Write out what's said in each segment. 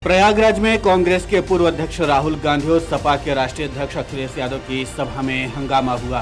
प्रयागराज में कांग्रेस के पूर्व अध्यक्ष राहुल गांधी और सपा के राष्ट्रीय अध्यक्ष अखिलेश यादव की सभा में हंगामा हुआ।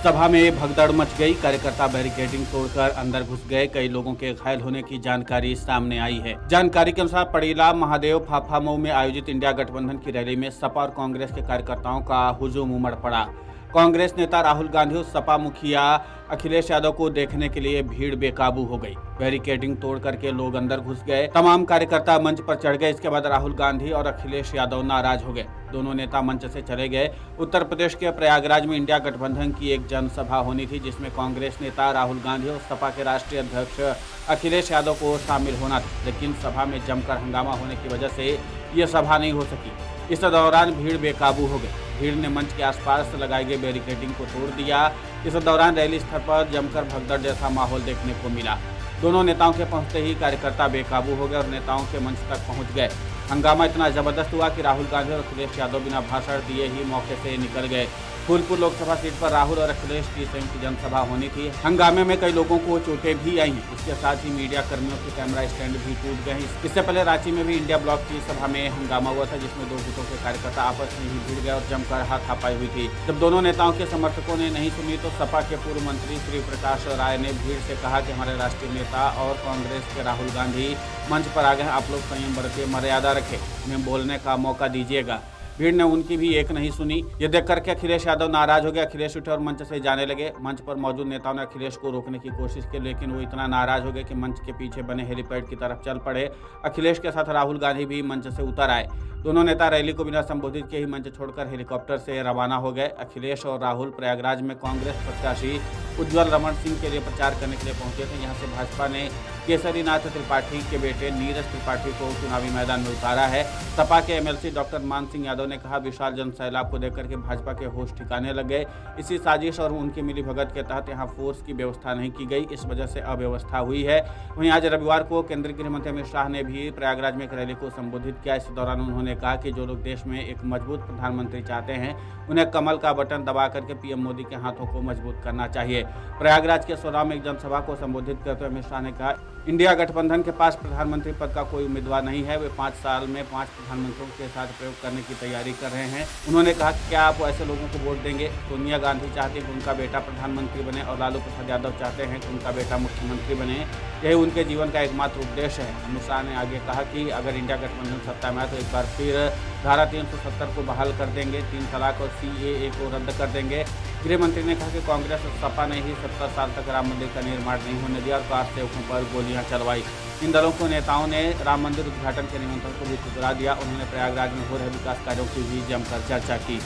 सभा में भगदड़ मच गई। कार्यकर्ता बैरिकेडिंग तोड़कर अंदर घुस गए। कई लोगों के घायल होने की जानकारी सामने आई है। जानकारी के अनुसार पड़ीला महादेव फाफामऊ में आयोजित इंडिया गठबंधन की रैली में सपा और कांग्रेस के कार्यकर्ताओं का हुजूम उमड़ पड़ा। कांग्रेस नेता राहुल गांधी और सपा मुखिया अखिलेश यादव को देखने के लिए भीड़ बेकाबू हो गई। बैरिकेडिंग तोड़ करके लोग अंदर घुस गए। तमाम कार्यकर्ता मंच पर चढ़ गए। इसके बाद राहुल गांधी और अखिलेश यादव नाराज हो गए। दोनों नेता मंच से चले गए। उत्तर प्रदेश के प्रयागराज में इंडिया गठबंधन की एक जनसभा होनी थी, जिसमें कांग्रेस नेता राहुल गांधी और सपा के राष्ट्रीय अध्यक्ष अखिलेश यादव को शामिल होना था, लेकिन सभा में जमकर हंगामा होने की वजह से ये सभा नहीं हो सकी। इस दौरान भीड़ बेकाबू हो गई। भीड़ ने मंच के आसपास लगाए गए बैरिकेडिंग को तोड़ दिया। इस दौरान रैली स्थल पर जमकर भगदड़ जैसा माहौल देखने को मिला। दोनों नेताओं के पहुंचते ही कार्यकर्ता बेकाबू हो गए और नेताओं के मंच तक पहुंच गए। हंगामा इतना जबरदस्त हुआ कि राहुल गांधी और अखिलेश यादव बिना भाषण दिए ही मौके से निकल गए। फूलपुर लोकसभा सीट पर राहुल और अखिलेश की संयुक्त जनसभा होनी थी। हंगामे में कई लोगों को चोटें भी आई हैं। इसके साथ ही मीडिया कर्मियों के कैमरा स्टैंड भी टूट गए हैं। इससे पहले रांची में भी इंडिया ब्लॉक की सभा में हंगामा हुआ था, जिसमें दो गुटों के कार्यकर्ता आपस में ही भिड़ गए और जमकर हाथापाई हुई थी। जब दोनों नेताओं के समर्थकों ने नहीं सुनी तो सपा के पूर्व मंत्री श्री प्रकाश राय ने भीड़ से कहा कि हमारे राष्ट्रीय नेता और कांग्रेस के राहुल गांधी मंच पर आ गए। आप लोग संयम बरतिए, मर्यादा रखें, उन्हें बोलने का मौका दीजिएगा। भीड़ ने उनकी भी एक नहीं सुनी। ये देख करके अखिलेश यादव नाराज हो गए। अखिलेश उठे और मंच से जाने लगे। मंच पर मौजूद नेताओं ने अखिलेश को रोकने की कोशिश की, लेकिन वो इतना नाराज हो गए कि मंच के पीछे बने हेलीपैड की तरफ चल पड़े। अखिलेश के साथ राहुल गांधी भी मंच से उतर आए। दोनों नेता रैली को बिना संबोधित किए ही मंच छोड़कर हेलीकॉप्टर से रवाना हो गए। अखिलेश और राहुल प्रयागराज में कांग्रेस प्रत्याशी उज्ज्वल रमण सिंह के लिए प्रचार करने के लिए पहुंचे थे। यहाँ से भाजपा ने केसरीनाथ त्रिपाठी के बेटे नीरज त्रिपाठी को चुनावी मैदान में उतारा है। सपा के एमएलसी डॉक्टर मान सिंह यादव ने कहा, विशाल जन सैलाब को देखकर के भाजपा के होश ठिकाने लग गए। इसी साजिश और उनकी मिलीभगत के तहत यहाँ फोर्स की व्यवस्था नहीं की गई, इस वजह से अव्यवस्था हुई है। वहीं आज रविवार को केंद्रीय गृह मंत्री अमित शाह ने भी प्रयागराज में एक रैली को संबोधित किया। इस दौरान उन्होंने कहा कि जो लोग देश में एक मजबूत प्रधानमंत्री चाहते हैं, उन्हें कमल का बटन दबा करके पीएम मोदी के हाथों को मजबूत करना चाहिए। प्रयागराज के सोरा में एक जनसभा को संबोधित करते हुए अमित शाह ने कहा, इंडिया गठबंधन के पास प्रधानमंत्री पद का कोई उम्मीदवार नहीं है। वे 5 साल में 5 प्रधानमंत्रियों के साथ प्रयोग करने की तैयारी कर रहे हैं। उन्होंने कहा कि क्या आप ऐसे लोगों को वोट देंगे? सोनिया गांधी चाहती हैं कि उनका बेटा प्रधानमंत्री बने और लालू प्रसाद यादव चाहते हैं कि उनका बेटा मुख्यमंत्री बने। यही उनके जीवन का एकमात्र उद्देश्य है। अमित शाह ने आगे कहा कि अगर इंडिया गठबंधन सत्ता में आए तो एक बार फिर धारा 370 को बहाल कर देंगे, 3 तलाक और CAA को रद्द कर देंगे। गृह मंत्री ने कहा कि कांग्रेस और सपा ने ही 70 साल तक राम मंदिर का निर्माण नहीं होने दिया और कार सेवकों पर गोलियां चलवाई। इन दलों को नेताओं ने राम मंदिर उद्घाटन के निमंत्रण को भी ठुकरा दिया। उन्होंने प्रयागराज में हो रहे विकास कार्यों की भी जमकर चर्चा की।